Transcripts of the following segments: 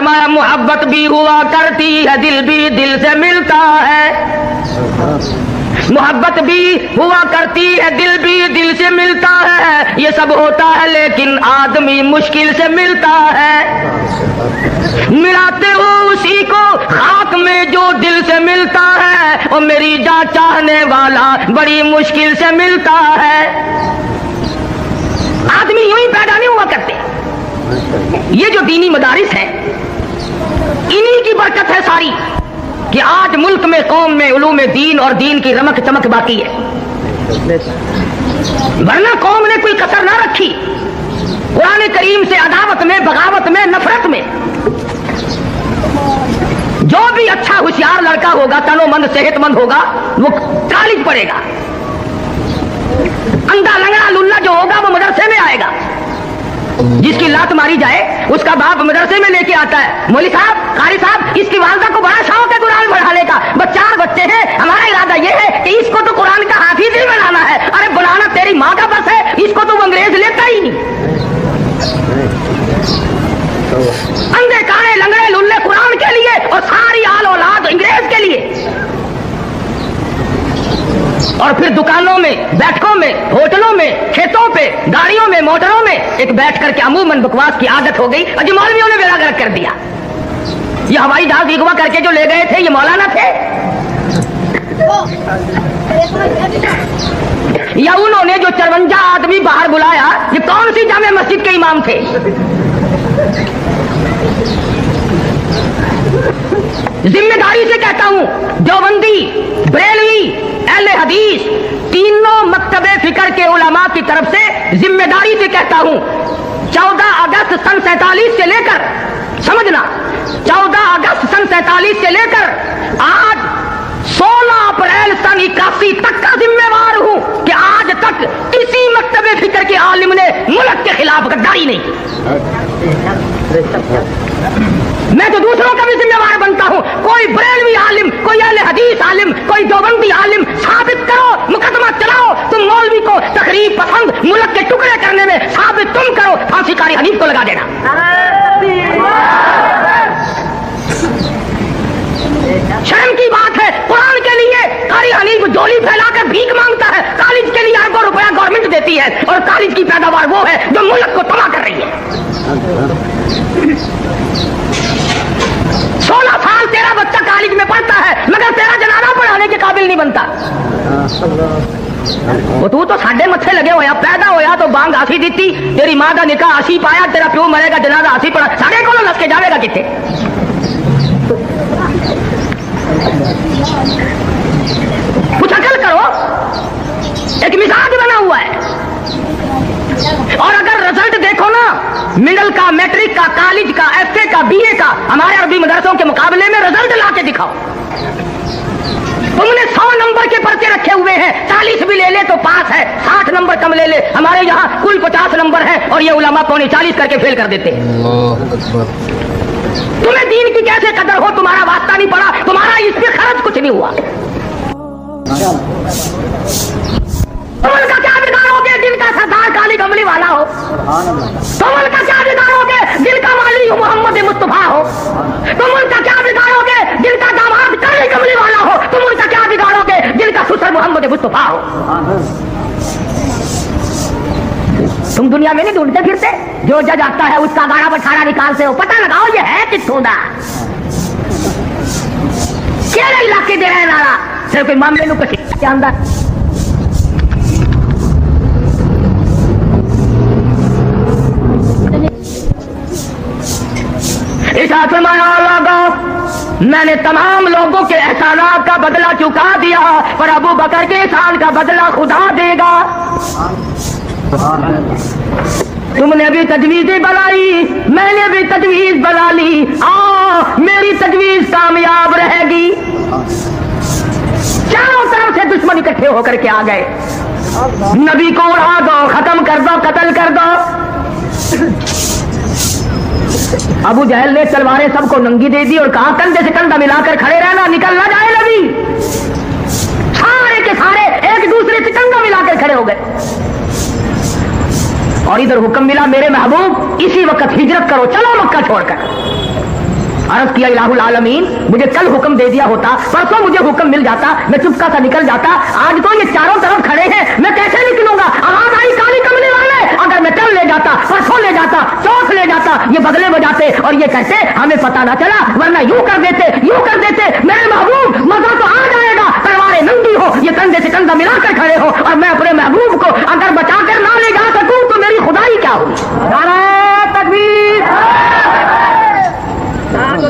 फरमाया मोहब्बत भी हुआ करती है, दिल भी दिल से मिलता है। मोहब्बत भी हुआ करती है, दिल भी दिल से मिलता है। ये सब होता है लेकिन आदमी मुश्किल से मिलता है। मिलाते हो उसी को खाक में जो दिल से मिलता है, और मेरी जान चाहने वाला बड़ी मुश्किल से मिलता है। आदमी यूं ही पैदा नहीं हुआ करते। ये जो दीनी मदारिस हैं, इन्हीं की बरकत है सारी कि आज मुल्क में, कौम में उलूम दीन और दीन की रमक चमक बाकी है। वरना कौम ने कोई कसर ना रखी कुरान करीम से अदावत में, बगावत में, नफरत में। जो भी अच्छा होशियार लड़का होगा, तनोमंद सेहतमंद होगा, वो कॉलेज पढ़ेगा। अंधा लंगड़ा लुल्ला जो होगा वो मदरसे में आएगा। जिसकी लात मारी जाए उसका बाप मदरसे में लेके आता है, मौली साहब, कारी साहब, इसकी वालदा को बड़ा शौक है कुरान पढ़ाने का, 4 बच्चे हैं, हमारा इरादा ये है कि इसको तो कुरान का हाफिज ही बनाना है। अरे बनाना तेरी माँ का बस है, इसको तो वो अंग्रेज लेता ही नहीं। अंधे काने लंगड़े लुल्ले कुरान के लिए और सारी आल औलाद अंग्रेज के लिए। और फिर दुकानों में, बैठकों में, होटलों में, खेतों पे, गाड़ियों में, मोटरों में एक बैठ करके अमूमन बकवास की आदत हो गई। अजी मौलवियों ने बेड़ा गर्क कर दिया। ये हवाई जहाज अगवा करके जो ले गए थे, ये मौलाना थे या उन्होंने जो 54 आदमी बाहर बुलाया, ये कौन सी जामे मस्जिद के इमाम थे? जिम्मेदारी से कहता हूं, देवबंदी, बरेलवी, अहले हदीस, तीनों मकतबे फिक्र के उलमा की तरफ से जिम्मेदारी से कहता हूं, 14 अगस्त सन 47 से लेकर, समझना, 14 अगस्त सन 47 से लेकर आज 16 अप्रैल सन 81 तक का जिम्मेवार हूं कि आज तक किसी मकतबे फिक्र के आलिम ने मुल्क के खिलाफ गद्दारी नहीं की। मैं तो दूसरों का भी जिम्मेवार बनता हूं। कोई बरेलवी आलिम, कोई अहले हदीस आलिम, कोई देवबंदी आलिम साबित करो, मुकदमा चलाओ। तुम मौलवी को तकरीब पसंद, मुल्क के टुकड़े करने में साबित तुम करो, फांसी कारी हनीफ को लगा देना। शर्म की बात है, कुरान के लिए कारी हनीफ झोली फैलाकर भीख मांगता है, कॉलेज के लिए अरबों रुपया गवर्नमेंट देती है, और कॉलेज की पैदावार वो है जो मुल्क को तबाह कर रही है। 16 साल तेरा बच्चा कॉलेज में पढ़ता है, मगर तेरा जनाजा पढ़ाने के काबिल नहीं बनता। वो तू तो साढ़े मत्थे लगे होया, पैदा होया तो बांग आसी दी, तेरी मां का निकाह आसी पाया, तेरा प्यो मरेगा, जनाजा आसी पड़ा, साढ़े को लस के जाएगा कितने? कुछ अकल करो। एक मिजाज बना हुआ है। और अगर रिजल्ट देखो ना, मिडिल का, मैट्रिक का, कॉलेज का, एफए का, बीए का, हमारे अरबी मदरसों के मुकाबले में रिजल्ट ला के दिखाओ। तुमने 100 नंबर के पर्चे रखे हुए हैं, 40 भी ले ले तो पास है, 60 नंबर कम ले ले। हमारे यहाँ कुल 50 नंबर है और ये उलमा पौने 40 करके फेल कर देते हैं। तुम्हें दीन की कैसे कदर हो? तुम्हारा वास्ता नहीं पड़ा, तुम्हारा इस पे खर्च कुछ नहीं हुआ। तुम उनका क्या बिगाड़ोगे जिनका सरदार काली कमली वाला हो? तुम उनका क्या बिगाड़ोगे जिनका माली मोहम्मद मुस्तफा हो? तुम उनका क्या बिगाड़ोगे जिनका दामाद काली कमली वाला हो? तुम उनका क्या बिगाड़ोगे जिनका ससुर मोहम्मद मुस्तफा हो? तुम दुनिया में नहीं ढूंढते फिरते? जो जज आता है उसका गाड़ा बठारा निकालते हो, पता लगाओ ये है कित्थों दा, केड़े इलाके दे रहने वाला, सिर्फ कोई मामले नूं कसी जानदा। मैंने तमाम लोगों के एहसानात का बदला चुका दिया, पर अबू बकर के एहसान का बदला खुदा देगा। तुमने भी तजवीज़ें बनाई, मैंने भी तजवीज़ बना ली, मेरी तजवीज़ कामयाब रहेगी। चारों तरफ से दुश्मन इकट्ठे होकर के आ गए। नबी को उड़ा दो, खत्म कर दो, कत्ल कर दो। अबू जहल ने तलवारें सबको नंगी दे दी और कहा कंधे से कंधा मिलाकर खड़े रहना, निकल ना जाए नबी। सारे के सारे एक दूसरे से कंधा मिलाकर खड़े हो गए। और इधर हुक्म मिला, मेरे महबूब इसी वक्त हिजरत करो, चलो मक्का छोड़कर। अर्ज किया इलाहुल आलमीन, मुझे कल हुक्म दे दिया होता, परसों मुझे हुक्म मिल जाता, मैं चुपका सा निकल जाता। आज तो ये चारों तरफ खड़े हैं, मैं कैसे निकलूंगा? आवाज आई काली कमली वाले, अगर मैं कल ले जाता, परसों ले जाता, चौथ ले जाता, ये बगले बजाते और ये कहते हमें पता ना चला, वरना यूं कर देते, यूं कर देते। मेरे महबूब मजा तो आ जाएगा, तलवारें नंगी हो, ये कंधे से कंधा मिलाकर खड़े हो, और मैं अपने महबूब को अगर बचाकर ना ले जा सकूं तो मेरी खुदाई क्या हुई? नारे तकबीर, आज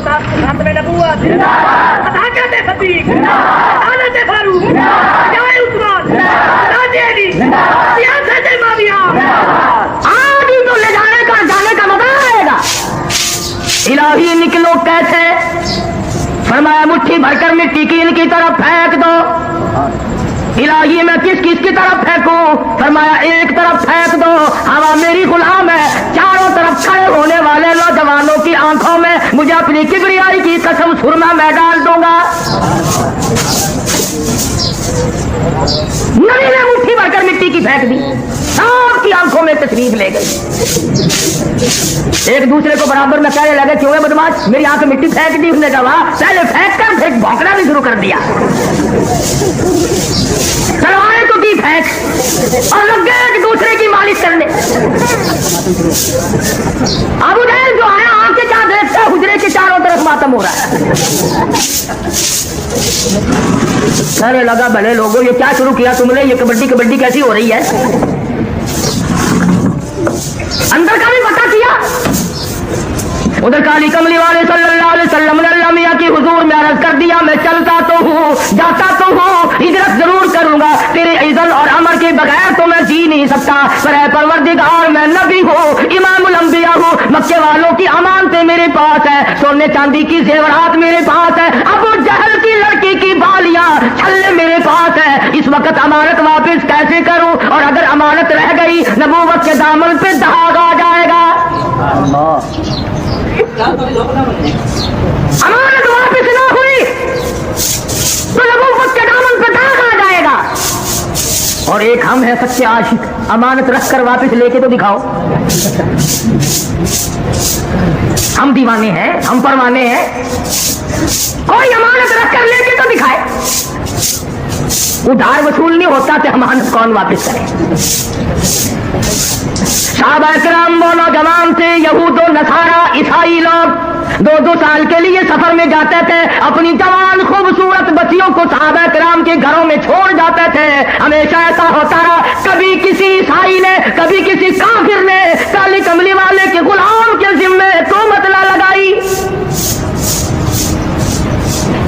ही तो ले जाने का जाने का मजा आएगा। इलाही निकलो कैसे? फरमाया मुट्ठी भरकर मिट्टी की इनकी तरफ फेंक दो। इलाही मैं किस किस की तरफ फेंकूं? फरमाया एक तरफ फेंक दो, हवा मेरी गुलाम है। चारों तरफ खड़े होने वाले नौजवानों की आंखों में मुझे अपनी किबरियाई की कसम सुरमा मैं डाल दूंगा। नबी ने मुट्ठी भरकर मिट्टी की फेंक दी, सबकी आंखों में तशरीफ ले गई। एक दूसरे को बराबर में कहने लगे, क्यों है बदमाश, मेरी आंख मिट्टी फेंक दी? उसने कहा पहले फेंक कर फिर भौंकना भी शुरू कर दिया। तलवारें तो की फेंक और लग गए एक दूसरे की मालिश करने। अबू जहल जो आया आंखें क्या देखता है, हुजरे के चारों तरफ मातम हो रहा है। कहने लगा भले लोगों ये क्या शुरू किया तुमने, ये कबड्डी कबड्डी कैसी हो रही है? अंदर का भी पता किया। उधर काली कमली वाले सल्लल्लाहु अलैहि वसल्लम ने अल्लाह मियां की हुजूर में अर्ज कर दिया, मैं चलता तो हूँ, जाता तो हूँ, हिजरत जरूर करूंगा, तेरे इज़्ज़त और अमर के बगैर तो मैं जी नहीं सकता, पर है परवरदिगार मैं नबी हूँ, इमामुल अंबिया हूँ, मक्के वालों की अमानतें मेरे पास है, सोने चांदी की जेवरात मेरे पास है, अबू जहल की लड़की की बालियां छल्ले मेरे पास है। इस वक्त अमानत वापस कैसे करूं? और अगर अमानत रह गई नबूवत के दामन पे दाग आ जाएगा। अमानत वापस ना हुई तो नबूवत के दामन पे दाग आ जाएगा। और एक हम है सच्चे आशिक, अमानत रखकर वापस लेके तो दिखाओ। हम दीवाने हैं, हम परवाने हैं, कोई अमानत रखकर लेके तो दिखाए। उधार वसूल नहीं होता तो अमानत कौन वापस करे? साहबा किराम वो नौजवान थे, यहूद और नसारा ईसाई लोग 2-2 साल के लिए सफर में जाते थे, अपनी जवान खूबसूरत बच्चियों को साहबा किराम के घरों में छोड़ जाते थे। हमेशा ऐसा होता रहा, कभी किसी ईसाई ने, कभी किसी काफिर ने काली कमली वाले के गुलाम के जिम्मे तोहमत लगाई।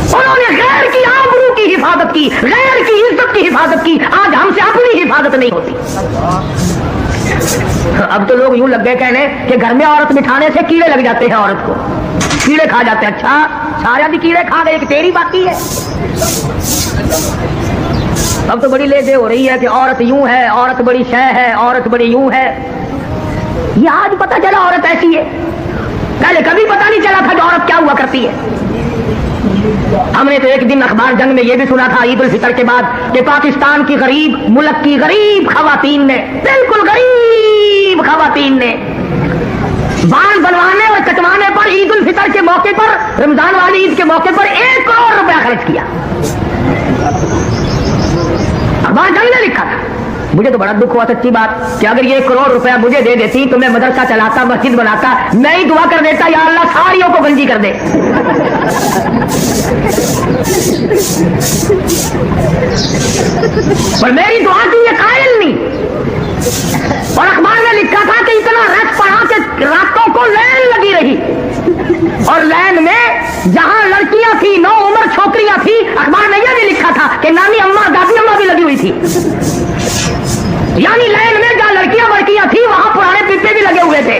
उन्होंने गैर की आबरू की हिफाजत की, गैर की इज्जत की हिफाजत की। आज हमसे अपनी हिफाजत नहीं होती। अब तो लोग यूं लग गए कहने कि घर में औरत बिठाने से कीड़े लग जाते हैं, औरत को कीड़े खा जाते हैं। अच्छा, सारे भी कीड़े खा गए कि तेरी बाकी है? अब तो बड़ी लेजे हो रही है कि औरत यूं है, औरत बड़ी शय है, औरत बड़ी यूं है। ये आज पता चला औरत ऐसी है, पहले कभी पता नहीं चला था कि औरत क्या हुआ करती है। हमने तो एक दिन अखबार जंग में यह भी सुना था ईद उल फितर के बाद कि पाकिस्तान की गरीब मुल्क की गरीब खवातीन ने, बिल्कुल गरीब खवातीन ने बाल बनवाने और कटवाने पर ईद उल फितर के मौके पर, रमजान वाली ईद के मौके पर 1 करोड़ रुपया खर्च किया। अखबार जंग ने लिखा था। मुझे तो बड़ा दुख हुआ सच्ची बात कि अगर ये 1 करोड़ रुपया मुझे दे देती तो मैं मदरसा चलाता, मस्जिद बनाता, मैं ही दुआ कर देता या अल्लाह सारियों को गंजी कर दे। पर मेरी दुआ की ये कायल नहीं। और अखबार में लिखा था कि इतना रश पड़ा कि रातों को लाइन लगी रही, और लाइन में जहां लड़कियां थी, 9 उम्र छोकरियां थी, अखबार में यह भी लिखा था कि नानी अम्मा दादी अम्मा भी लगी हुई थी। यानी लाइन में जहां लड़कियां वड़कियां थी वहां पुराने पीपे भी लगे हुए थे।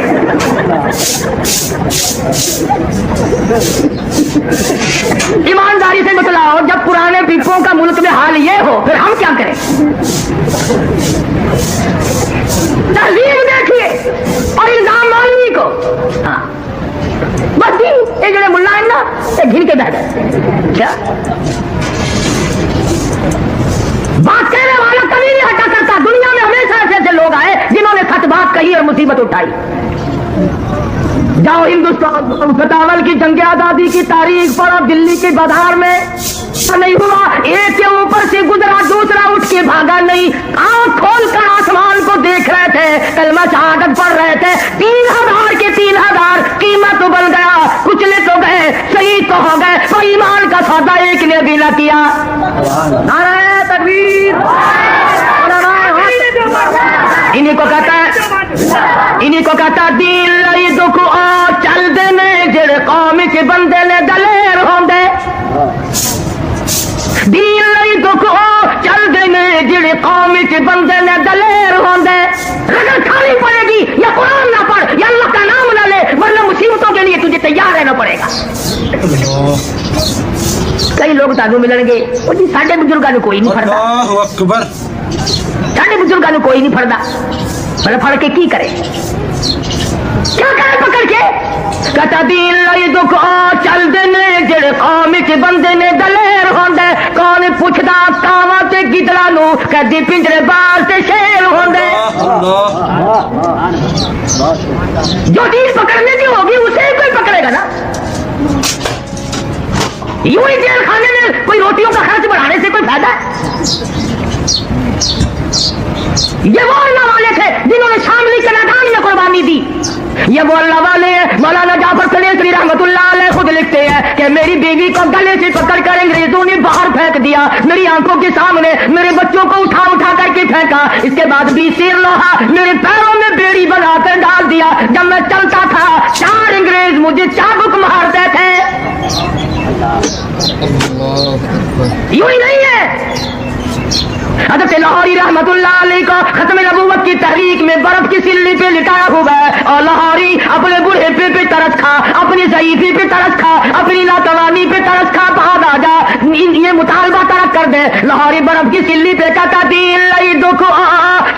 ईमानदारी से बतलाओ, जब पुराने पीपों का मुल्क में हाल ये हो फिर हम क्या करें? तहजीब देखिए और इल्जाम मौलवी को। हाँ बस ये जड़े मुल्ला है ना, घिन के बैठ गए। क्या बात कहने वाला कभी नहीं हटा करता। दुनिया में हमेशा ऐसे ऐसे लोग आए जिन्होंने सच बात कही और मुसीबत उठाई। جاؤ ہندوستان فتاول کی جنگ آزادی کی تاریخ پر اور دلی کے بازار میں نہیں ہوا، ایک کے اوپر سے گزرا دوسرا اٹھ کے بھاگا نہیں، آنکھ کھول کر آسمان کو دیکھ رہے تھے، کلمہ شہادت پڑھ رہے تھے، 3000 کے 3000 قیمت تو بن گیا، کچلے تو گئے، شہید تو ہو گئے، کوئی ایمان کا سودا ایک نے بھی نہ کیا۔ نعرہ تکبیر، انہیں کو کہتا دین لئی دکھ آ چل دینے جڑے قوم کے بندے نے دلیر ہوندے، دین لئی دکھ آ چل دینے جڑے قوم کے بندے نے دلیر ہوندے، رگڑ کھانی پڑے گی یا قرآن نہ پڑھ یا اللہ کا نام نہ لے، ورنہ مصیبتوں کے لیے تجھے تیار رہنا پڑے گا۔ کئی لوگ تانوں ملن گے وہ جی ساڈے بزرگاں نوں کوئی نہیں پڑھدا، اللہ اکبر، ساڈے بزرگاں نوں کوئی نہیں پڑھدا، پر پڑھ کے کی کرے، کیا کرے پکڑ کے؟ کہتا دین لئی دکھ آ چل دینے جڑے قوم کے بندے نے دلیر ہوندے، کون پوچھدا کاواں تے گدڑاں نوں کدی پنجرے باز تے شیر ہوندے۔ جو چیز پکڑنے کی ہوگی اسے ہی کوئی پکڑے گا نا، یوں ہی جیل خانے میں کوئی روٹیوں کا خرچ بڑھانے سے کوئی فائدہ ہے؟ یہ وہ اللہ والے تھے جنہوں نے شاملی کے میدان میں قربانی دی، یہ وہ اللہ والے ہیں۔ مولانا جعفر سلیسری رحمۃ اللہ علیہ خود لکھتے ہیں کہ میری بیوی کو گلے سے پکڑ کر انگریزوں نے باہر پھینک دیا، میری آنکھوں کے سامنے میرے بچوں کو اٹھا اٹھا کر کے پھینکا، اس کے بعد 20 سیر لوہا میرے پیروں میں بیڑی بنا کر ڈال دیا، جب میں چلتا تھا 4 انگریز مجھے چابک مارتے تھے۔ یوں ہی نہیں ہے، حضرت لاہوری رحمت اللہ علیہ کو ختم نبوت کی تحریک میں برف کی سلی پہ لٹایا ہوا ہے، اور لاہوری اپنے بڑھے پہ ترس کھا، اپنی ضعیفی پہ ترس کھا، اپنی ناتوانی پہ ترس کھا، بعد آ جا یہ مطالبہ ترک کر دے۔ لاہوری برف کی سلی پہ کہتا دین لئی دکھ آ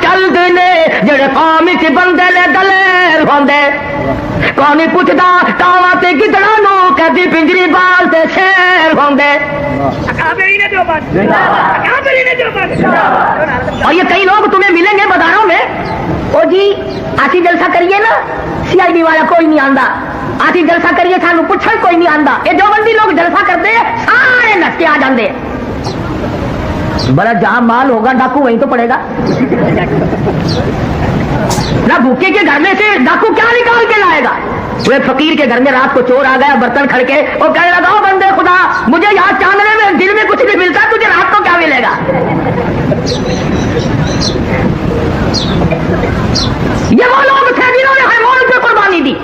چل دینے جڑے قوم کے بندے نے دلیر ہوندے، کون پوچھدا کاواں تے گدڑاں نوں کدی پنجری بال تے شیر ہوندے۔ اور یہ کئی لوگ تمہیں ملیں گے بازاروں میں، او جی آتی جلسہ کریے نا، سی آئی ڈی والا کوئی نہیں آندا، آتی جلسہ کریے سانو پوچھن کوئی نہیں آندا، یہ جو بندی لوگ جلسہ کرتے ہیں سارے نس کے آ جاندے، بڑا جہاں مال ہوگا ڈاکو وہیں تو پڑے گا نہ، بھوکے کے گھر میں سے ڈاکو کیا نکال کے لائے گا؟ وہ فقیر کے گھر میں رات کو چور آ گیا برتن کھڑکے، وہ کہنے لگا بندے خدا مجھے یہاں چاندنے میں دن میں کچھ نہیں ملتا، تجھے رات کو کیا ملے گا؟ یہ وہ لوگ تھے جنہوں نے حیوان پہ قربانی دی۔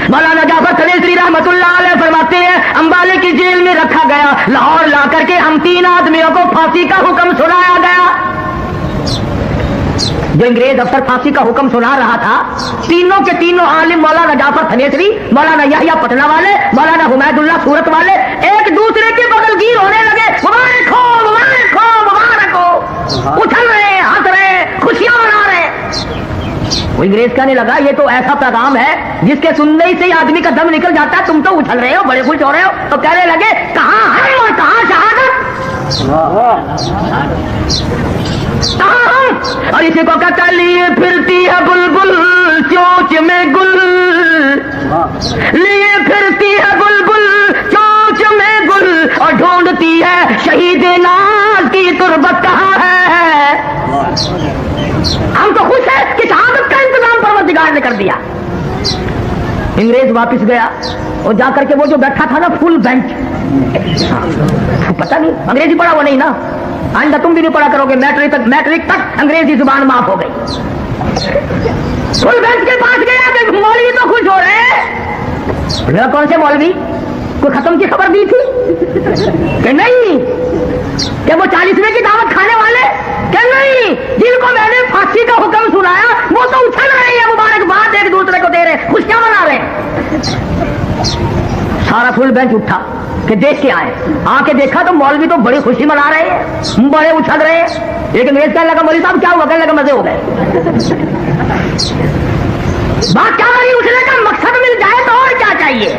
مولانا جعفر سلیسری رحمت اللہ علیہ فرماتے ہیں امبالے کی جیل میں رکھا گیا، لاہور لا کر کے ہم 3 آدمیوں کو پھانسی کا حکم سنایا گیا۔ جو انگریز افسر پھانسی کا حکم سنا رہا تھا، تینوں کے تینوں عالم مولانا جعفر سلیسری، مولانا یحییٰ پٹنہ والے، مولانا حمید اللہ سورت والے ایک دوسرے کے بغل گیر ہونے لگے، مبارک ہو مبارک ہو مبارک ہو، اچھل رہے ہنس رہے خوشیاں منا رہے۔ وہ انگریز کہنے لگا یہ تو ایسا پیغام ہے جس کے سننے ہی سے آدمی کا دم نکل جاتا ہے، تم تو اچھل رہے ہو بڑے خوش ہو رہے ہو۔ تو کہنے لگے کہاں ہے اور کہاں شہادت، کہاں ہم؟ اور اسی کو کہتا لیے پھرتی ہے بلبل چونچ میں گل، لیے پھرتی ہے بلبل چونچ میں گل، اور ڈھونڈتی ہے شہید ناز کی تربت کہاں ہے۔ ہم تو خوش ہیں کہ شہادت کا انتظام پروردگار نے کر دیا۔ انگریز واپس گیا اور جا کر کے وہ جو بیٹھا تھا نا فل بینچ، پتہ نہیں انگریزی پڑھا ہوا نہیں نا، آئندہ تم بھی نہیں پڑھا کرو گے، میٹرک تک انگریزی زبان معاف ہو گئی۔ فل بینچ کے پاس گیا کہ مولوی تو خوش ہو رہے ہیں، کون سے مولوی؟ کوئی ختم کی خبر دی تھی کہ نہیں؟ کہ وہ 40ویں کی دعوت کھانے والے کہ نہیں؟ جن کو میں نے پھانسی کا حکم سنایا وہ تو اچھل رہے ہیں، مبارکباد ایک دوسرے کو دے رہے، خوشیاں منا رہے۔ سارا فل بینچ اٹھا کہ دیکھ کے آئے، آ کے دیکھا تو مولوی تو بڑی خوشی منا رہے ہیں، بڑے اچھل رہے ہیں۔ ایک انگریز کہنے لگا مولوی صاحب کیا ہوا؟ کہنے لگا مزے ہو گئے۔ بات کیا بنی؟ اٹھنے کا مقصد مل جائے تو اور کیا چاہیے؟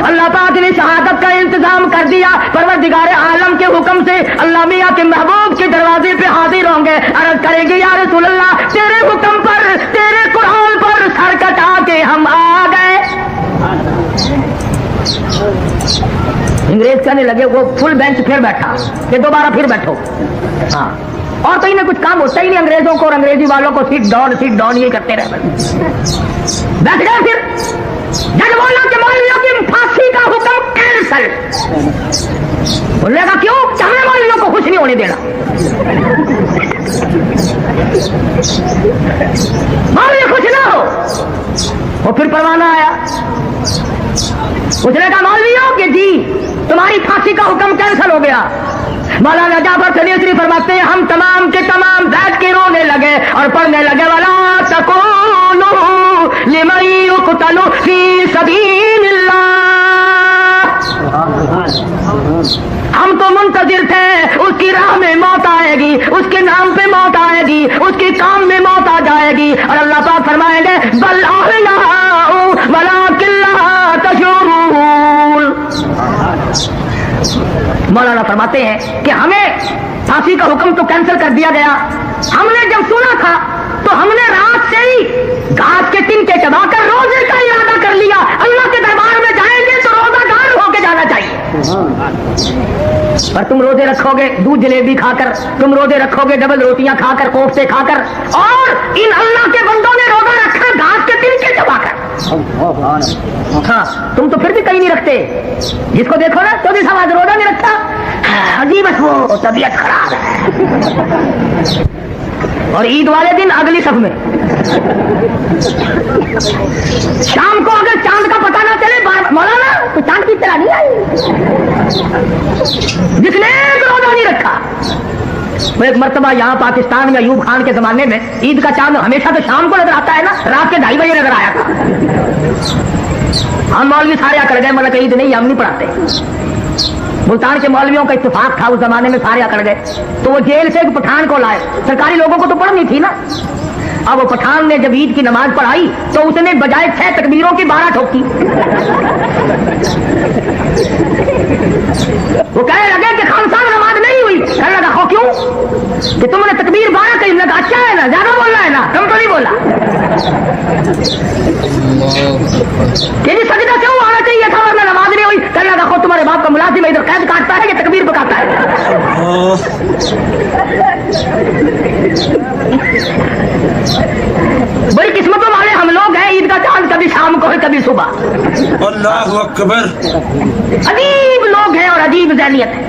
اللہ پاک نے شہادت کا انتظام کر دیا، پروردگار عالم کے حکم سے اللہ میاں کے محبوب کے دروازے پہ حاضر ہوں گے، عرض کریں گے یا رسول اللہ تیرے حکم پر تیرے قرآن پر سر کٹا کے ہم آ گئے۔ انگریز کہنے لگے وہ فل بینچ پھر بیٹھا کہ دوبارہ پھر بیٹھو. ہاں اور کہیں نہ کچھ کام ہوتا ہی نہیں انگریزوں کو اور انگریزی والوں کو سیٹ ڈاؤن یہ کرتے رہے. بیٹھ گئے پھر جج بولا کہ مولویوں کی پھانسی کا حکم کینسل. بولنے کا کیوں؟ کہ ہمیں مولویوں کو خوش نہیں ہونے دینا. مولوی خوش نہ ہو. وہ پھر پروانہ آیا. پوچھنے کا مولویوں کہ جی تمہاری پھانسی کا حکم کینسل ہو گیا. مولانا جعفر سلیسری فرماتے ہیں ہم تمام کے تمام بیٹھ کے رونے لگے اور پڑھنے لگے وَلَا تَقُولُوا لِمَن يُقْتَلُ فِي سَبِيلِ اللَّهِ. ہم تو منتظر تھے اس کی راہ میں موت آئے گی, اس کے نام پہ موت آئے گی, اس کے کام میں موت آ جائے گی. اور اللہ پاک فرمائیں گے بل احیاء ولکن لا تشعرون. مولانا فرماتے ہیں کہ ہمیں پھانسی کا حکم تو کینسل کر دیا گیا. ہم نے جب سنا تھا تو ہم نے رات سے ہی گھاس کے تن کے چبا کر روزے کا ارادہ کر لیا. اللہ کے دربار میں جائیں گے تو روزہ دار ہو کے جانا چاہیے. پر تم روزے رکھو گے دودھ جلیبی کھا کر, تم روزے رکھو گے ڈبل روٹیاں کھا کر, کوفتے کھا کر, اور ان اللہ کے بندوں نے روزہ رکھا گھاس کے تن کے چبا کر. ہاں تم تو پھر بھی کہیں نہیں رکھتے. جس کو دیکھو نا تو بھی سماج روزہ نہیں رکھتا, عجیب ہے وہ طبیعت خراب ہے. اور عید والے دن اگلی صف میں شام کو اگر چاند کا پتہ نہ چلے مولانا تو چاند کی طرح نہیں آئی. جس نے ایک روزہ نہیں رکھا. وہ ایک مرتبہ یہاں پاکستان میں ایوب خان کے زمانے میں عید کا چاند ہمیشہ تو شام کو نظر آتا ہے نا, رات کے 2:30 بجے نظر آیا تھا. ہم مولوی سارے آ کر گئے, مطلب عید نہیں ہم نہیں پڑھاتے. ملتان کے مولویوں کا اتفاق تھا اس زمانے میں, سارے آ کر گئے. تو وہ جیل سے ایک پٹھان کو لائے. سرکاری لوگوں کو تو پڑھنی تھی نا. اب وہ پٹھان نے جب عید کی نماز پڑھائی تو اس نے بجائے 6 تکبیروں کی 12 ٹھوکی. وہ کہنے لگے کہ خان صاحب نماز نہیں ہوئی. کہنے لگا ہو کیوں کہ تم نے تکبیر 12 کہی. لگا اچھا ہے نا, زیادہ بولنا ہے نا, کم تو نہیں بولا. کہ جی سجدہ کیوں آنا چاہیے تھا ورنہ نماز نہیں ہوئی. کہنے لگا خود تمہارے باپ کا ملازم ہے, ادھر قید کاٹتا ہے کہ تکبیر پکاتا ہے. بڑی قسمتوں والے ہم لوگ ہیں. عید کا چاند کبھی شام کو ہے کبھی صبح. اللہ اکبر. عجیب لوگ ہیں اور عجیب ذہنیت ہے.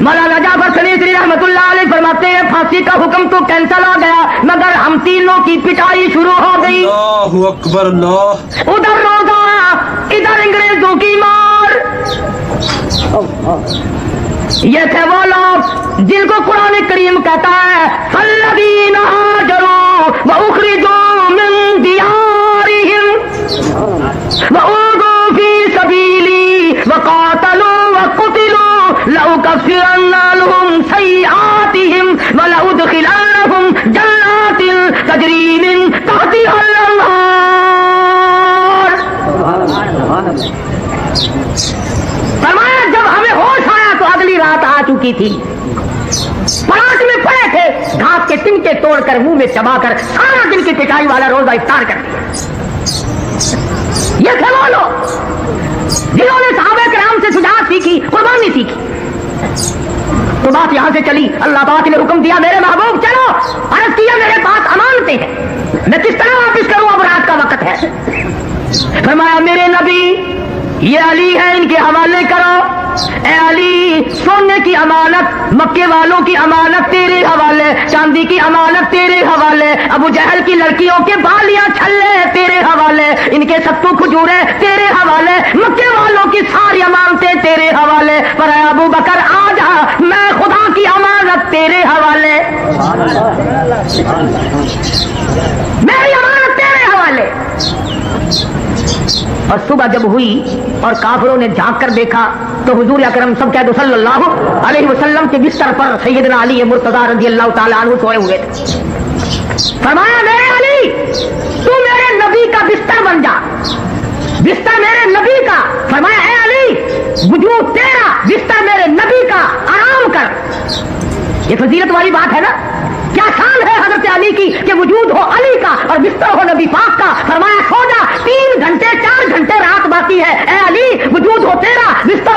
مولانا جعفر سلیسری رحمۃ اللہ علیہ فرماتے ہیں پھانسی کا حکم تو کینسل آ گیا مگر ہم تینوں کی پٹائی شروع ہو گئی. اللہ اکبر. اللہ. ادھر روزہ ادھر انگریزوں کی مار. یہ تھے وہ لوگ جن کو قرآن کریم کہتا ہے فالذین ہاجروا واخرجوا من دیارہم وأوذوا فی سبیلی وقاتلوا وقتلوا لأکفرن عنہم سیئاتہم ولأدخلنہم جنات تجری من تحتہا الانہار. فرمایا جب ہمیں ہوش آیا تو اگلی رات آ چکی تھی. پراٹ میں پڑے تھے, گھاس کے تنکے توڑ کر منہ میں چبا کر سارا دن کی پٹائی والا روزہ افطار کر دیا. یہ تھے وہ لوگ جنہوں نے صحابہ کرام سے شجاعت سیکھی, قربانی سیکھی. تو بات یہاں سے چلی. اللہ پاک نے حکم دیا میرے محبوب چلو. عرض کیا میرے پاس امانتیں ہیں, میں کس طرح واپس کروں, اب رات کا وقت ہے. فرمایا میرے نبی یہ علی ہے, ان کے حوالے کرو. اے علی سونے کی امانت, مکے والوں کی امانت تیرے حوالے, چاندی کی امانت تیرے حوالے, ابو جہل کی لڑکیوں کے بالیاں چھلے تیرے حوالے, ان کے ستو کھجورے تیرے حوالے, مکے والوں کی ساری امانتیں تیرے حوالے. پر اے ابو بکر آ جا, میں خدا کی امانت تیرے حوالے, میری امانت تیرے حوالے. اور صبح جب ہوئی اور کافروں نے جھانک کر دیکھا تو حضور اکرم سب کہہ دو صلی اللہ علیہ وسلم کے بستر پر سیدنا علی مرتضیٰ رضی اللہ تعالیٰ عنہ سوئے ہوئے تھے. فرمایا میرے علی تو میرے نبی کا بستر بن جا, بستر میرے نبی کا. فرمایا اے علی وجود تیرا, بستر میرے نبی کا, آرام کر. یہ فضیلت والی بات ہے نا. کیا شان ہے حضرت علی کی کہ وجود ہو علی کا اور بستر ہو نبی پاک کا. فرمایا سو جا, 3 گھنٹے 4 گھنٹے رات باقی ہے. اے علی وجود ہو تیرا, بستر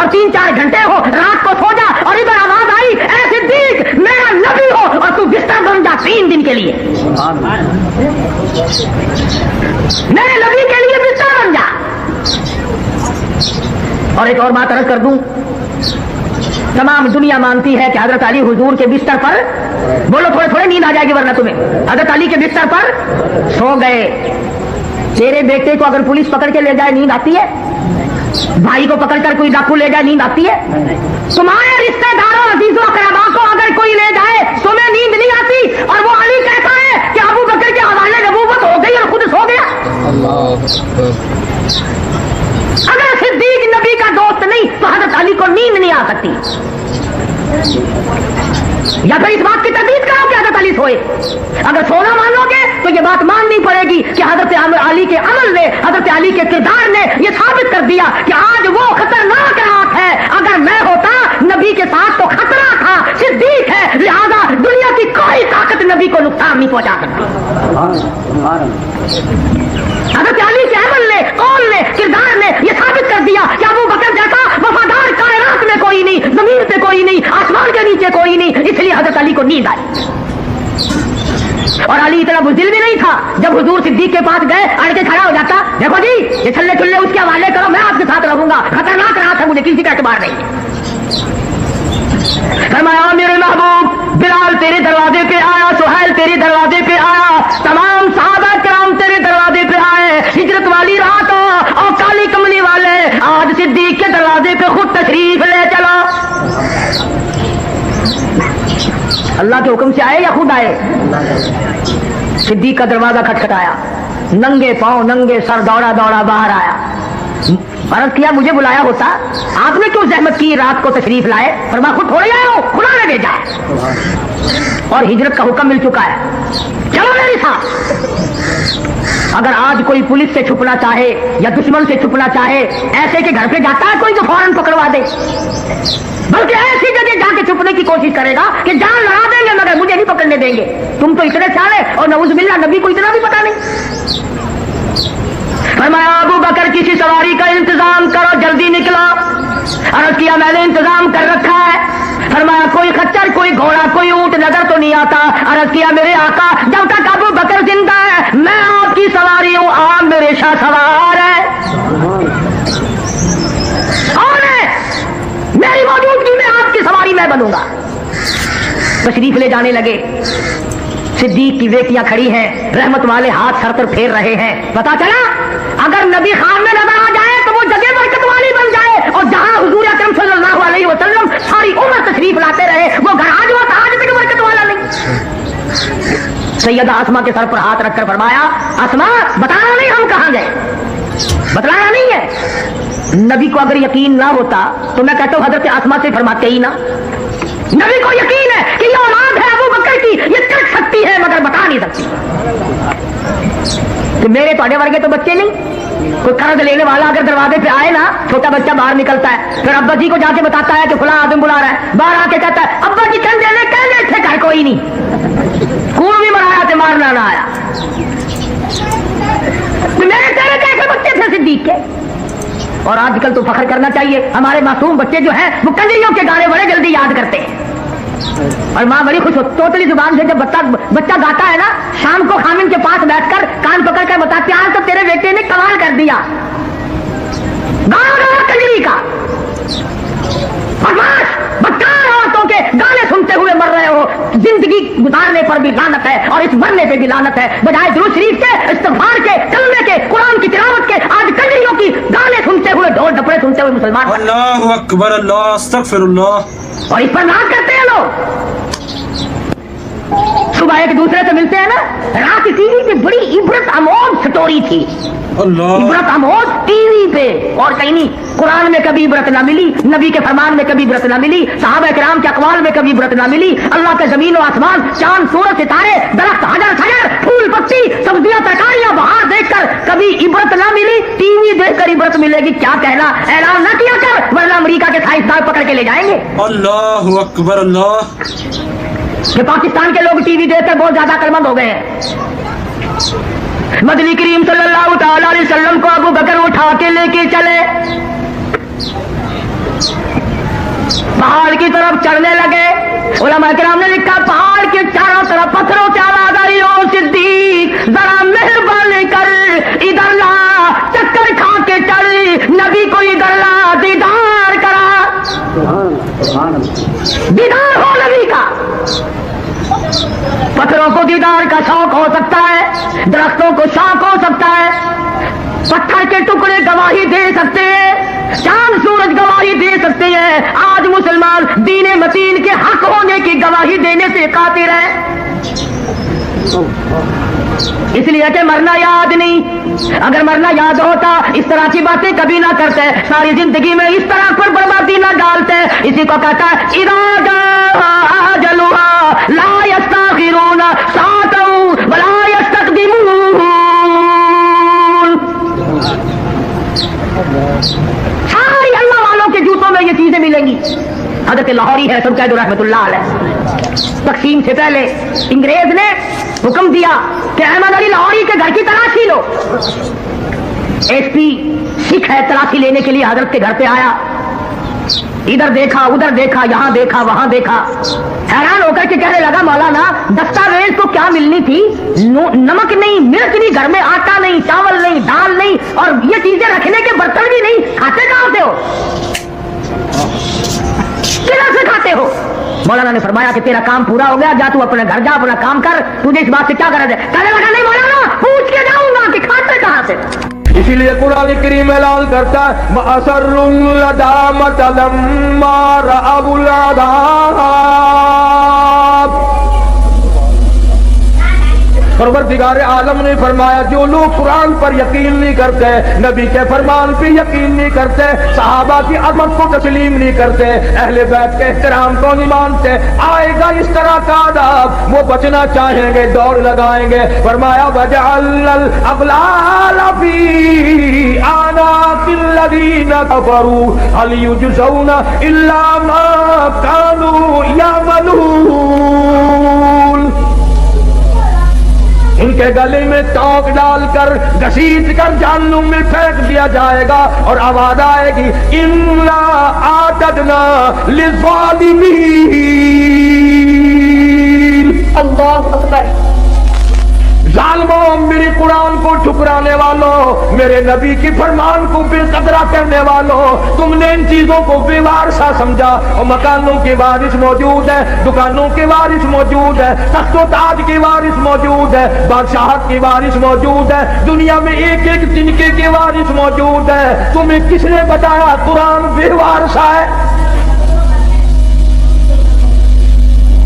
और 3-4 घंटे हो, रात को सो जा और इधर आवाज आई, ऐ सिद्दीक मेरा नबी हो, और तू बिस्तर बन जा 3 दिन के लिए, मेरे नबी के लिए बिस्तर बन जा। और एक और बात अर्ज कर दूं, तमाम दुनिया मानती है कि हजरत अली हुजूर के बिस्तर पर, बोलो थोड़े थोड़े नींद आ जाएगी वरना तुम्हें, हजरत अली के बिस्तर पर सो गए। तेरे बेटे को अगर पुलिस पकड़ के ले जाए नींद आती है? भाई को पकड़कर कोई डाकू ले जाए नींद आती है? तुम्हारे रिश्तेदारों अजीजों अकरबा को अगर कोई ले जाए तुम्हें नींद नहीं आती? और वो अली कहता है कि अबू बकर के हवाले नबूवत हो गई और खुद सो गया। अगर सिद्दीक नबी का दोस्त नहीं तो हजरत अली को नींद नहीं आ सकती। या फिर इस बात की तकलीफ करो कि हजरत अली सोए। अगर सोना मानोगे तो ये बात माननी पड़ेगी कि हजरत अली के अमल ने, हजरत अली के किरदार ने ये साबित कर दिया कि आज वो खतरनाक रात है। अगर मैं होता नबी के साथ तो खतरा था, सिद्दीक है, लिहाजा दुनिया की कोई ताकत नबी को नुकसान नहीं पहुंचा सकती। हजरत अली के अमल ने, कौल ने, किरदार ने ये साबित कर दिया कि अबू बकर जैसा वफादार कायनात में कोई नहीं, जमीन पे कोई नहीं, आसमान के नीचे कोई नहीं। इसलिए हजरत अली को नींद आई। और अली इतना बुज़दिल भी नहीं था, जब हुजूर सिद्दीक के पास गए अड़ के खड़ा हो जाता, देखो जी ये छल्ले छुल्ले उसके हवाले करो, मैं आपके साथ रहूंगा, खतरनाक रात है, मुझे किसी का एतबार नहीं है। फरमाया मेरे महबूब बिलाल तेरे दरवाजे पे आया, सुहैल तेरे दरवाजे पे आया, तमाम सहाबा किराम तेरे दरवाजे पे आए। हिजरत वाली रात और काली कमली वाले आज सिद्दीक के दरवाजे पे खुद तशरीफ ले चलो। अल्लाह के हुक्म से आए या खुद आए? सिद्दीक का दरवाजा खटखटाया, नंगे पांव नंगे सर दौड़ा दौड़ा बाहर आया। अर्ज किया मुझे बुलाया होता, आपने क्यों जहमत की रात को तशरीफ लाए? फरमा खुद थोड़े आए हो, खुदा ने भेजा है और हिजरत का हुक्म मिल चुका है, चलो मेरे साथ। अगर आज कोई पुलिस से छुपना चाहे या दुश्मन से छुपना चाहे, ऐसे के घर पे जाता है कोई जो फौरन पकड़वा दे, बल्कि ऐसी जगह जाके छुपने की कोशिश करेगा कि जान लड़ा देंगे मगर मुझे नहीं पकड़ने देंगे। तुम तो इतने साले और नऊज़ बिल्लाह नबी को इतना भी पता नहीं। फरमाया अबू बकर किसी सवारी का इंतजाम करो, जल्दी निकलो। अर्ज किया मैंने इंतजाम कर रखा है। फरमाया कोई खच्चर, कोई घोड़ा, कोई ऊंट नजर तो नहीं आता। अर्ज किया मेरे आका जब तक अबू बकर जिंदा है मैं आपकी सवारी हूं, आप मेरे शाह सवार है। कौन है? मेरी मौजूदगी में आपकी सवारी मैं बनूंगा। तशरीफ ले जाने लगे। सिद्दीक की बेटियां खड़ी हैं, रहमत वाले हाथ सर पर फेर रहे हैं। पता चला अगर नबी खान में नजर आ जाए तो वो जगह बरकत वाली बन जाए, और जहां हुजूर अकरम सल्लल्लाहु अलैहि वसल्लम सारी उम्र तशरीफ लाते रहे वो घर आज हुआ था, आज तक बरकत वाला नहीं। सैयदा आसमा के सर पर हाथ रखकर फरमाया आसमा बताना नहीं हम कहां गए, बतलाना नहीं है। नबी को अगर यकीन ना होता तो मैं कहता हूं हजरत आसमा से फरमाते ही ना। नबी को यकीन है कि ये औलाद है अबू बकर की, ये कर सकती है मगर बता नहीं सकती। तो मेरे ਤੁਹਾਡੇ वर्गे तो बच्चे नहीं, कोई कर्ज लेने वाला अगर दरवाजे पे आए ना, छोटा बच्चा बाहर निकलता है, फिर अब्बा जी को जाके बताता है कि फला आदमी बुला रहा है, बाहर आके कहता है अब्बा जी चल देने कहने थे घर कोई नहीं, खून भी मराया थे मारना ना आया। तो मेरे तेरे कैसे बच्चे थे सिद्दीक के? और आजकल तो फख्र करना चाहिए, हमारे मासूम बच्चे जो हैं वो कंजरियों के गाने बड़े जल्दी याद करते हैं। और माँ बड़ी खुश हो तोतली जुबान से जब बच्चा गाता है ना, शाम को खामिन के पास बैठकर कान पकड़ कर बताते आज तो तेरे बेटे ने कमाल कर दिया, गाना गाना कंजरी का। बदमाश बदकार औरतों के गाने सुनते हुए मर रहे हो, जिंदगी गुजारने पर भी लानत है और इस मरने पे भी लानत है। बजाय दुरूद शरीफ के, इस्तिग़फ़ार के, कलमे के, कुरान की तिलावत के आज कंजरियों की गाने सुनते हुए, ढोल डपड़े सुनते हुए मुसलमान। अल्लाहु अकबर, अल्लाह अस्तगफिरुल्लाह। और इस पर नाज करते हैं लोग। सुबह एक दूसरे से मिलते हैं ना, रात टीवी पे बड़ी इबरत आमोज स्टोरी थी, इबरत आमोज टीवी पे और कहीं नहीं। कुरान में कभी इबरत ना मिली, नबी के फरमान में कभी इबरत ना मिली, सहाबा किराम के अक़वाल में कभी इबरत ना मिली। अल्लाह के जमीन और आसमान, चांद सूरज सितारे, दरख्त हजर शजर, फूल पत्ती, सब्जियां तरकारियां बहार देखकर कभी इबरत ना मिली, टीवी देखकर इबरत मिलेगी। क्या कहना, ऐलान ना किया कर वरना अमेरिका के साइंसदान पकड़ के ले जाएंगे। अल्लाहु अकबर, अल्लाह। कि पाकिस्तान के लोग टीवी देखकर बहुत ज्यादा अक्लमंद हो गए हैं। मदनी करीम सल्लल्लाहु अलैहि वसल्लम को अबू बकर उठा के लेके चले, तरफ चढ़ने लगे। उलमा किराम ने लिखा पहाड़ के चारों तरफ पत्थरों से आवाज आई, ओ सिद्दीक जरा मेहरबानी कर इधर ला, चक्कर खा के चढ़, नबी को इधर ला, दीदार करा, दीदार हो नबी का। पत्थरों को दीदार का शौक हो सकता है, दरख्तों को शौक हो सकता है, पत्थर के टुकड़े गवाही दे सकते हैं, चांद सूरज गवाही दे सकते हैं। आज मुसलमान दीन मतीन के हक होने की गवाही देने से कातिर है, इसलिए कि मरना याद नहीं। अगर मरना याद होता इस तरह की बातें कभी ना करते, सारी जिंदगी में इस तरह पर बर्बादी ना डालते। इसी को कहता है इरादा अजलुहा ला यस्ताखिरून सातऊ वला यस्तक़दिमून। सारी अल्लाह वालों के जूतों में ये चीजें मिलेंगी। हजरत लाहौरी है सब कह दो रहमतुल्लाह अलैह, तकसीम से पहले अंग्रेज ने हुक्म दिया कि अहमद अली लाहौरी के घर की तलाशी लो। एसपी सिख है, तलाशी लेने के लिए हजरत के घर पे आया, इधर देखा उधर देखा, यहां देखा वहां देखा, हैरान होकर के कहने लगा मौलाना दस्तावेज तो क्या मिलनी थी, नमक नहीं, मिर्च नहीं, घर में आटा नहीं, चावल नहीं, दाल नहीं, और ये चीजें रखने के बर्तन भी नहीं, खाते कहां से हो, किधर से खाते हो। मौलाना ने फरमाया कि तेरा काम पूरा हो गया, जा तू अपने घर जा, अपना काम कर, तुझे इस बात से क्या गरज है। कहने लगा नहीं मौलाना पूछ के जाऊंगा कि खाते कहां से। इसीलिए कुरान करीम ऐलान करता है मअसरुल नदामत लम्मा रअबुल अज़ाब। परवरदिगार आलम ने फरमाया जो लोग कुरान पर यकीन नहीं करते, नबी के फरमान पे यकीन नहीं करते, सहाबा की अज़मत को तस्लीम नहीं करते, अहले बैत के एहतराम को नहीं मानते, आएगा इस तरह का अज़ाब, वो बचना चाहेंगे दौड़ लगाएंगे। फरमाया वजअलनल अग़लाल फी अनाक़िल लज़ीना कफ़रू हल युजज़ौना इल्ला मा कानू यअमलून। उनके गले में टोक डालकर घसीट कर जहन्नुम में फेंक दिया जाएगा और आवाज आएगी इन्ना आतदना लिज़्ज़ालिमीन। अल्लाहु अकबर। जालिमों, मेरे कुरान को ठुकराने वालों, मेरे नबी की फरमान को बेकदरा करने वालों, तुमने इन चीजों को बेवारसा समझा। और मकानों के वारिस मौजूद है, दुकानों के वारिस मौजूद है, तख्तो ताज के वारिस मौजूद है, बादशाहत के वारिस मौजूद है, दुनिया में एक एक तिनके के वारिस मौजूद है। तुम्हें किसने बताया कुरान बेवारसा है?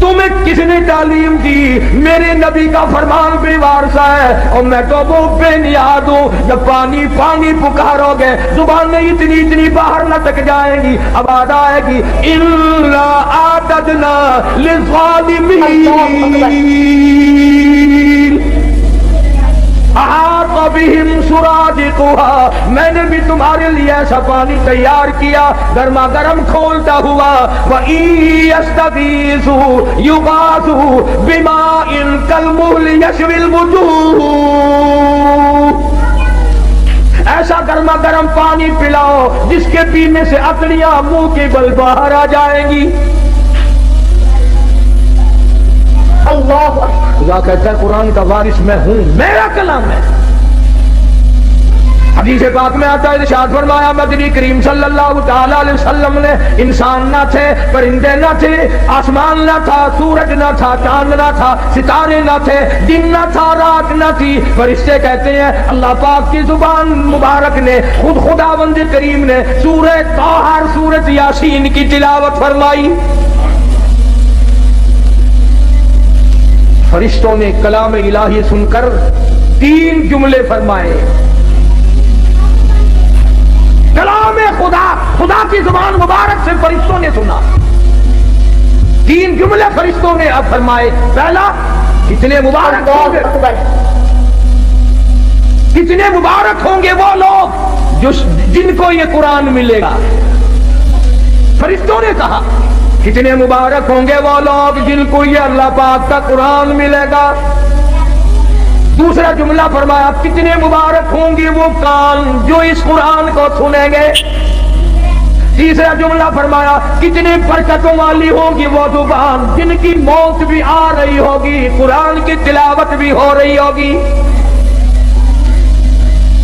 तुम्हें किसने तालीम दी? मेरे नबी का फरमान बेवारसा है और मैं तो वो बेनियाद हूं। जब पानी पानी पुकारोगे जुबान में इतनी इतनी बाहर लटक जाएगी, आवाज आएगी इन्ना आतदना लिज़्ज़ालिमीन अहाता बिहिम सुरादिकुहा। मैंने भी तुम्हारे लिए ऐसा पानी तैयार किया गर्मा गर्म खोलता हुआ। वइयस्तगीसु युगासु बिमाइन कलमुल यशविल वुजूह। ऐसा गर्मा गर्म पानी पिलाओ जिसके पीने से अकड़ियां मुंह के बल बाहर आ जाएंगी। अल्लाह खुदा कहता है कुरान का वारिस मैं हूं, मेरा कलाम है। हदीस पाक में आता है इरशाद फरमाया मदनी करीम सल्लल्लाहु तआला अलैहि वसल्लम ने इंसान ना थे, परिंदे ना थे, आसमान ना था, सूरज ना था, चांद ना था, सितारे ना थे, दिन ना था, रात ना थी। फरिश्ते कहते हैं अल्लाह पाक की जुबान मुबारक ने खुद खुदावंद करीम ने सूरह ताहर सूरत यासीन की तिलावत फरमाई। फरिश्तों ने कलाम इलाही सुनकर 3 जुमले फरमाए। कलाम खुदा, खुदा की जुबान मुबारक से फरिश्तों ने सुना। 3 जुमले फरिश्तों ने अब फरमाए। पहला, कितने मुबारक होंगे, कितने मुबारक होंगे वो लोग जो जिनको ये कुरान मिलेगा। फरिश्तों ने कहा कितने मुबारक होंगे वो लोग जिनको ये अल्लाह पाक का कुरान मिलेगा। दूसरा जुमला फरमाया कितने मुबारक होंगे वो कान जो इस कुरान को सुनेंगे। تیسرا جملہ فرمایا کتنی برکتوں والی ہوگی وہ زبان جن کی موت بھی آ رہی ہوگی، قرآن کی تلاوت بھی ہو رہی ہوگی۔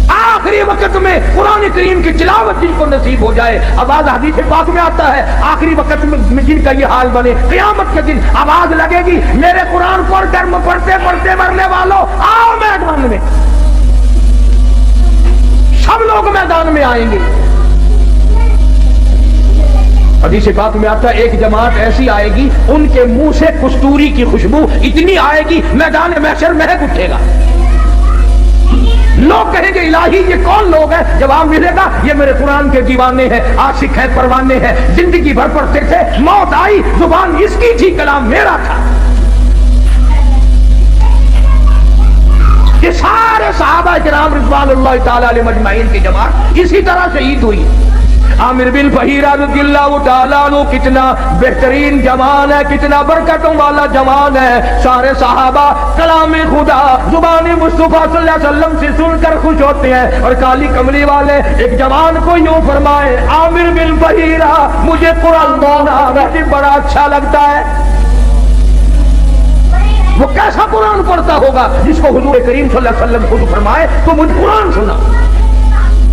آخری وقت میں قرآن کریم کی تلاوت جن کو نصیب ہو جائے، آواز حدیث پاک میں آتا ہے آخری وقت میں جن کا یہ حال بنے، قیامت کے دن آواز لگے گی میرے قرآن پر گرم پڑھتے پڑھتے مرنے والوں آؤ میدان میں۔ سب لوگ میدان میں آئیں گے۔ حدیث پاک میں آتا ہے ایک جماعت ایسی آئے گی ان کے منہ سے کستوری کی خوشبو اتنی آئے گی میدان محشر مہک اٹھے گا۔ لوگ کہیں گے الہی یہ کون لوگ ہیں؟ جواب ملے گا یہ میرے قرآن کے دیوانے ہیں، عاشق ہیں، پروانے ہیں، زندگی بھر پڑھتے تھے، موت آئی زبان اس کی تھی، کلام میرا تھا۔ یہ سارے صحابہ کرام رضوان اللہ تعالی علیہم اجمعین کی جماعت اسی طرح شہید ہوئی۔ عامر بن فہیرہ رضی اللہ تعالیٰ عنہ کتنا بہترین جوان ہے، کتنا برکتوں والا جوان ہے۔ سارے صحابہ کلام خدا زبان مصطفیٰ صلی اللہ علیہ وسلم سے سن کر خوش ہوتے ہیں، اور کالی کملی والے ایک جوان کو یوں فرمائے عامر بن فہیرہ مجھے قرآن پڑھنا مجھے بڑا اچھا لگتا ہے۔ وہ کیسا قرآن پڑھتا ہوگا جس کو حضور کریم صلی اللہ علیہ وسلم خود فرمائے تو مجھے قرآن سنا۔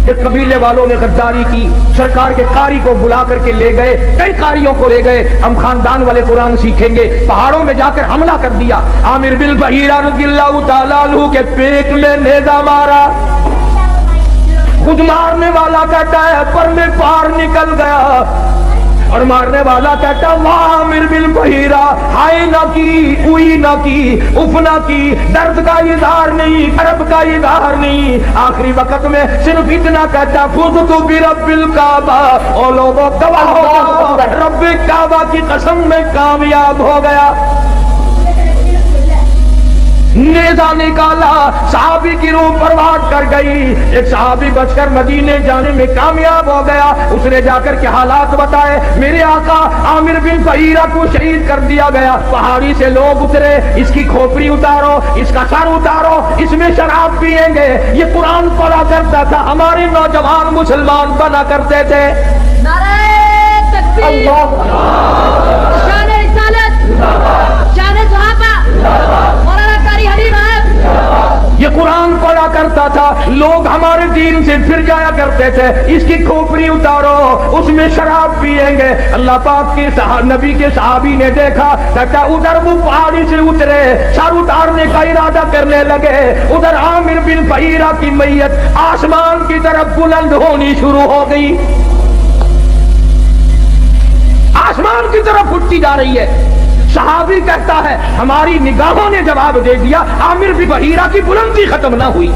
ایک قبیلے والوں نے غداری کی، سرکار کے قاری کو بلا کر کے لے گئے، کئی قاریوں کو لے گئے، ہم خاندان والے قرآن سیکھیں گے، پہاڑوں میں جا کر حملہ کر دیا۔ عامر بن فہیرہ رضی اللہ تعالیٰ عنہ کے پیٹ میں نیزہ مارا، خود مارنے والا کہتا ہے پر میں پار نکل گیا، اور مارنے والا کہتا واہ عامر بن فہیرہ ہائے نہ کی، اوئی نہ کی، اف نہ کی، درد کا اظہار نہیں، کرب کا اظہار نہیں۔ آخری وقت میں صرف اتنا کہتا فزت برب الکعبہ، او لوگوں گواہ ہو رب کعبہ کی قسم میں کامیاب ہو گیا۔ نیزہ نکالا، صحابی کی روح پرواز کر گئی، ایک صحابی بچ کر مدینے جانے میں کامیاب ہو گیا۔ اس نے جا کر کے حالات بتائے، میرے آقا عامر بن فہیرہ کو شہید کر دیا گیا، پہاڑی سے لوگ اترے، اس کی کھوپڑی اتارو، اس کا سر اتارو، اس میں شراب پیئیں گے۔ یہ قرآن پڑھا کرتا تھا، ہمارے نوجوان مسلمان بنا کرتے تھے۔ نعرہ تکبیر، شان رسالت، شان صحابہ، مولانا قاری حبیب احمد۔ یہ قرآن پڑھا کرتا تھا، لوگ ہمارے دین سے پھر جایا کرتے تھے، اس کی کھوپڑی اتارو، اس میں شراب پیئیں گے۔ اللہ پاک کے نبی کے صحابی نے دیکھا، کہتا ادھر وہ پہاڑی سے اترے، سر اتارنے کا ارادہ کرنے لگے، ادھر عامر بن فہیرہ کی میت آسمان کی طرف بلند ہونی شروع ہو گئی، آسمان کی طرف اٹھتی جا رہی ہے۔ صحابی کہتا ہے ہماری نگاہوں نے جواب دے دیا، عامر بن فہیرہ کی بلندی ختم نہ ہوئی۔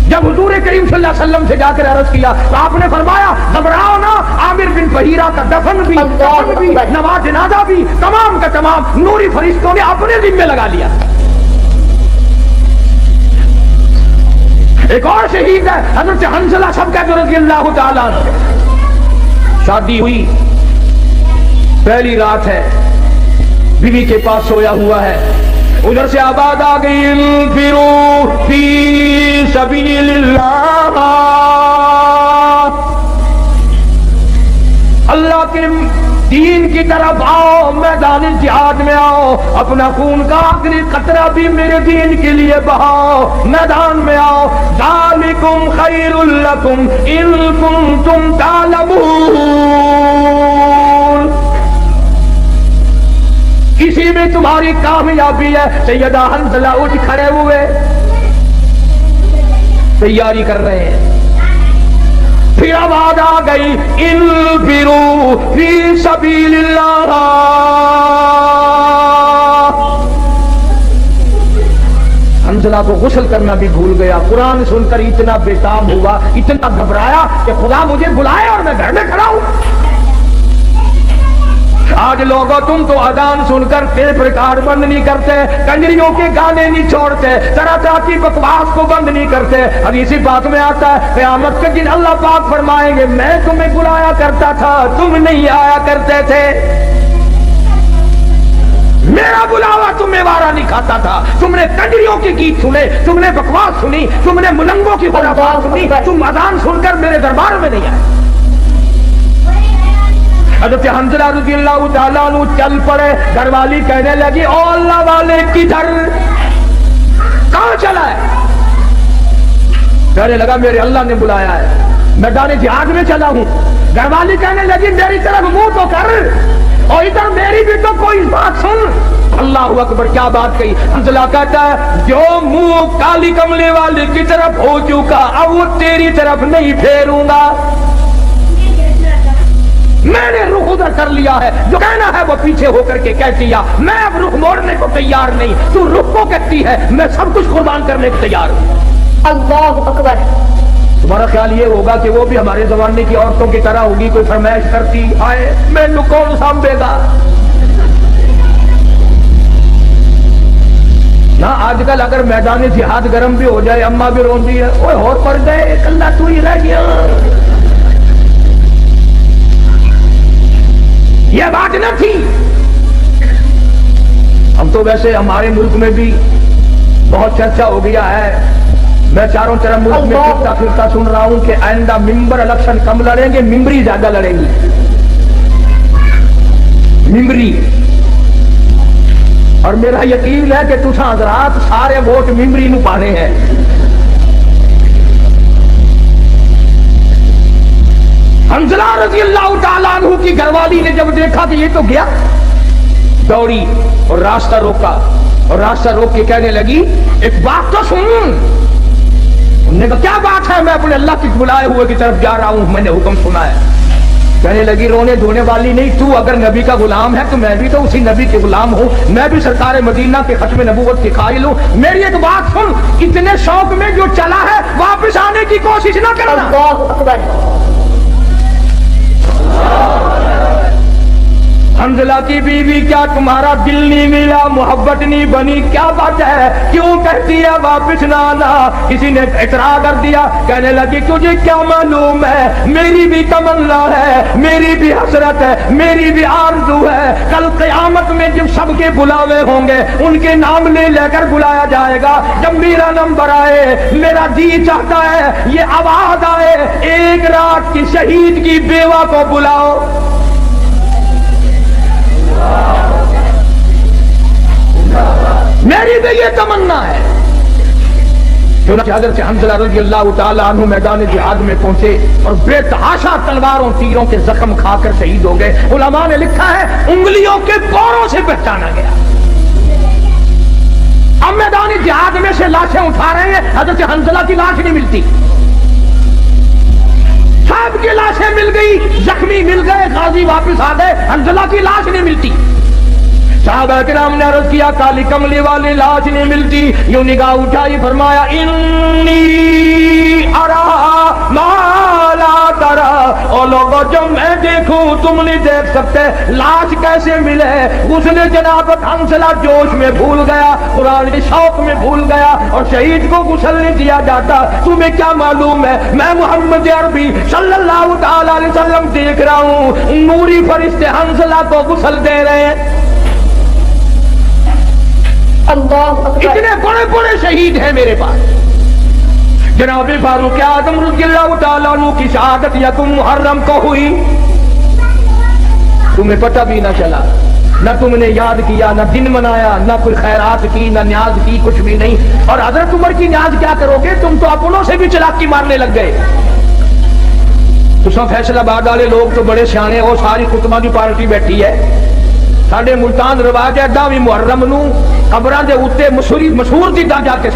جب حضور کریم صلی اللہ علیہ وسلم سے جا کر عرض کیا تو آپ نے فرمایا گھبراؤ نہ، عامر بن فہیرہ کا دفن بھی، نماز جنازہ بھی، تمام کا تمام نوری فرشتوں نے اپنے ذمہ لگا لیا۔ ایک اور شہید ہے حضرت حنظلہ سبکت رضی اللہ تعالیٰ عنہ۔ شادی ہوئی، پہلی رات ہے، بیوی کے پاس سویا ہوا ہے، ادھر سے آواز آ گئی انفروا فی سبیل اللہ، اللہ کے دین کی طرف آؤ، میدان جہاد میں آؤ، اپنا خون کا آخری قطرہ بھی میرے دین کے لیے بہاؤ، میدان میں آؤ۔ ذالکم خیر لکم ان کنتم تعلمون، اسی میں تمہاری کامیابی ہے۔ سیدہ حنظلہ اٹھ کھڑے ہوئے، تیاری کر رہے ہیں، پھر آواز آ گئی انفروا فی سبیل اللہ۔ حنظلہ کو غسل کرنا بھی بھول گیا، قرآن سن کر اتنا بےتاب ہوا، اتنا گھبرایا کہ خدا مجھے بلائے اور میں گھر میں کھڑا ہوں۔ آج لوگوں تم تو اذان سن کر ٹیپ ریکارڈ بند نہیں کرتے، کنجریوں کے گانے نہیں چھوڑتے، طرح طرح کی بکواس کو بند نہیں کرتے۔ حدیث پاک میں آتا ہے قیامت کے دن اللہ پاک فرمائیں گے میں تمہیں بلایا کرتا تھا، تم نہیں آیا کرتے تھے، میرا بلاوا تمہیں وارا نہیں کھاتا تھا، تم نے کنجریوں کے گیت سنے، تم نے بکواس سنی، تم نے ملنگوں کی خرافات سنی، تم اذان سن کر میرے دربار میں نہیں آئے۔ حضرت حنظلہ رضی اللہ تعالیٰ عنہ چل پڑے. گھر والی کہنے لگی او اللہ والے کدھر, کہاں چلا ہے؟ کہنے لگا میرے اللہ نے بلایا ہے, میدان جہاد میں چلا ہوں. گھر والی کہنے لگی میری طرف منہ تو کر, اور ادھر میری بھی تو کوئی بات سن. اللہ اکبر, کیا بات کہی. حنظلہ کہتا ہے جو منہ کالی کملے والے کی طرف ہو چکا اب وہ تیری طرف نہیں پھیروں گا. میں نے رخ ادھر کر لیا ہے, جو کہنا ہے وہ پیچھے ہو کر کے کہہ دیا. میں اب رخ موڑنے کو تیار نہیں, تو رخ کو کہتی ہے میں سب کچھ قربان کرنے کو تیار ہوں. اللہ اکبر. تمہارا خیال یہ ہوگا کہ وہ بھی ہمارے زمانے کی عورتوں کی طرح ہوگی, کوئی فرمائش کرتی آئے میں نے کون سانبھے گا. نہ آج کل اگر میدان جہاد گرم بھی ہو جائے اماں بھی روندی ہے, اوے اور پڑ گئے اللہ تو ہی رہ گیا. یہ بات نہ تھی. ہم تو ویسے ہمارے ملک میں بھی بہت چرچا ہو گیا ہے. میں چاروں طرف ملک میں پھرتا پھرتا سن رہا ہوں کہ آئندہ ممبر الیکشن کم لڑیں گے, ممبری زیادہ لڑیں گی. ممبری. اور میرا یقین ہے کہ تساں حضرات سارے ووٹ ممبری نو پانے ہیں. حنظلہ رضی اللہ تعالیٰ عنہ کی گھر والی نے جب دیکھا کہ یہ تو گیا, دوڑی اور راستہ روکا, اور راستہ روک کے کہنے لگی ایک بات تو سن. انہوں نے کہا کیا بات ہے؟ میں اپنے اللہ کی بلائے ہوئے کی طرف جا رہا ہوں, میں نے حکم سنا ہے. کہنے لگی رونے دھونے والی نہیں, تو اگر نبی کا غلام ہے تو میں بھی تو اسی نبی کے غلام ہوں, میں بھی سرکار مدینہ کے ختم نبوت کے قائل ہوں. میری ایک بات سن, اتنے شوق میں جو چلا ہے واپس آنے کی کوشش نہ کرنا. اللہ اکبر. حنظلہ کی بیوی کیا تمہارا دل نہیں ملا, محبت نہیں بنی, کیا بات ہے, کیوں کہتی ہے واپس نہ آنا؟ کسی نے اعتراض کر دیا. کہنے لگی تجھے کیا معلوم ہے, میری بھی تمنا ہے, میری بھی حسرت ہے, میری بھی آرزو ہے. کل قیامت میں جب سب کے بلاوے ہوں گے ان کے نام لے لے کر بلایا جائے گا. جب میرا نمبر آئے میرا جی چاہتا ہے یہ آواز آئے ایک رات کی شہید کی بیوہ کو بلاؤ. میری بھی یہ تمنا ہے. چنانچہ حضرت حنظلہ رضی اللہ تعالیٰ عنہ میدان جہاد میں پہنچے اور بے تحاشا تلواروں تیروں کے زخم کھا کر شہید ہو گئے. علماء نے لکھا ہے انگلیوں کے کوروں سے پہچانا گیا. اب میدان جہاد میں سے لاشیں اٹھا رہے ہیں, حضرت حنظلہ کی لاش نہیں ملتی. سب کی لاشیں مل گئی, زخمی مل گئے, غازی واپس آ گئے, حنظلہ کی لاش نہیں ملتی. صحابہ کرام نے عرض کیا کالی کملی والی لاش نہیں ملتی. یوں نگاہ اٹھائی فرمایا انی ارا ما لا ترا, او لوگوں جو میں دیکھوں تم نہیں دیکھ سکتے. لاش کیسے ملے؟ غسل جنابت حنظلہ جوش میں بھول گیا, قرآن کے شوق میں بھول گیا, اور شہید کو غسل نہیں دیا جاتا. تمہیں کیا معلوم ہے, میں محمد عربی صلی اللہ تعالی علیہ وسلم دیکھ رہا ہوں نوری فرشتے حنظلہ کو غسل دے رہے ہیں. اتنے بڑے بڑے شہید ہیں میرے پاس. جناب فاروق اعظم رضی اللہ تعالیٰ عنہ کی شہادت یکم محرم کو ہوئی, تمہیں پتہ بھی نہ چلا, نہ تم نے یاد کیا, نہ دن منایا, نہ کوئی خیرات کی, نہ نیاز کی, کچھ بھی نہیں. اور حضرت عمر کی نیاز کیا کرو گے, تم تو اپنوں سے بھی چلاکی مارنے لگ گئے. تو سب فیصل آباد والے لوگ تو بڑے سیانے, وہ ساری کتبہ کی پارٹی بیٹھی ہے. ساڈے ملتان رواج ہے 10ویں محرم نو قبراں دے اوتے مشہور دی جا کے